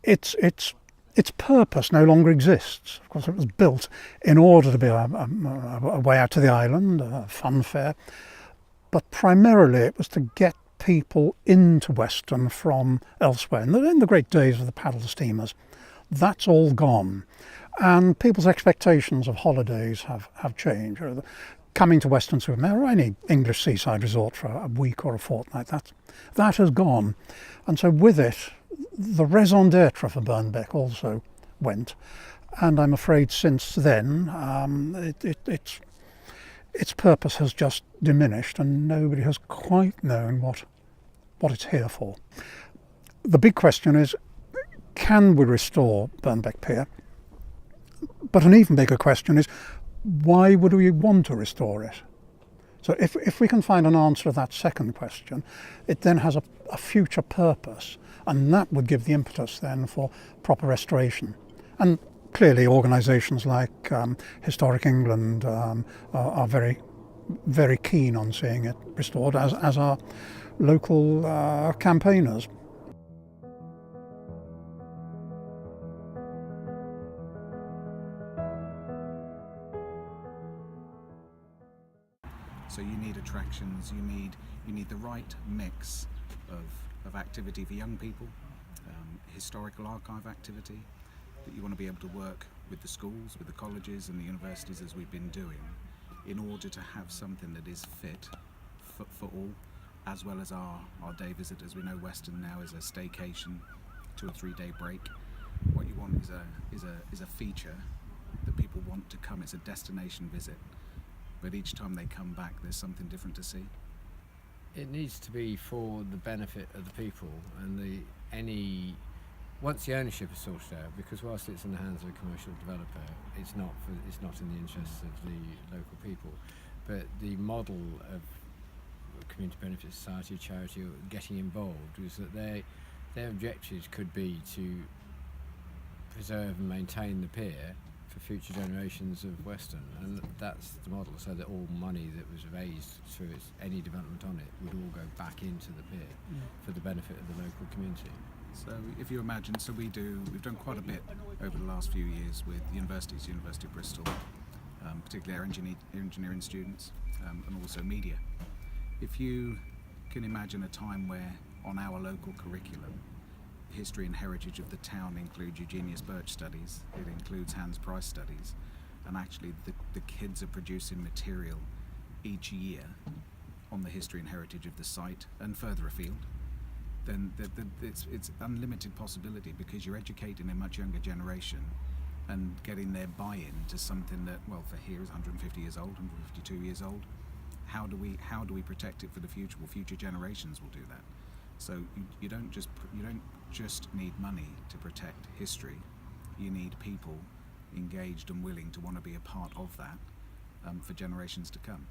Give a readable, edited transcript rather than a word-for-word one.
its purpose no longer exists. Of course, it was built in order to be a way out to the island, a fun fair, but primarily it was to get people into Weston from elsewhere. In the great days of the paddle steamers, that's all gone. And people's expectations of holidays have changed. Coming to Weston-super-Mare or any English seaside resort for a week or a fortnight, that has gone. And so with it, the raison d'etre for Birnbeck also went. And I'm afraid since then, its purpose has just diminished and nobody has quite known what it's here for. The big question is, can we restore Birnbeck Pier? But an even bigger question is, why would we want to restore it? So if we can find an answer to that second question, it then has a future purpose, and that would give the impetus then for proper restoration. And clearly organisations like Historic England are very, very keen on seeing it restored, as are local campaigners. So you need attractions, you need the right mix of activity for young people, historical archive activity, that you want to be able to work with the schools, with the colleges and the universities as we've been doing, in order to have something that is fit for all, as well as our day visitors. We know Weston now is a staycation, 2 or 3 day break. What you want is a feature that people want to come. It's a destination visit. But each time they come back, there's something different to see. It needs to be for the benefit of the people, and once the ownership is sorted out, because whilst it's in the hands of a commercial developer, it's not in the interests of the local people. But the model of community benefit society, charity, getting involved, is that their objectives could be to preserve and maintain the pier for future generations of Weston, and that's the model, so that all money that was raised through any development on it would all go back into the pier for the benefit of the local community. So if you imagine, we've done quite a bit over the last few years with universities, University of Bristol, particularly our engineering students, and also media. If you can imagine a time where on our local curriculum, history and heritage of the town includes Eugenius Birch studies, it includes Hans Price studies, and actually the kids are producing material each year on the history and heritage of the site and further afield, then it's unlimited possibility, because you're educating a much younger generation and getting their buy-in to something that, well, for here is 150 years old, 152 years old. How do we protect it for the future? Well, future generations will do that. So you don't just need money to protect history. You need people engaged and willing to want to be a part of that for generations to come.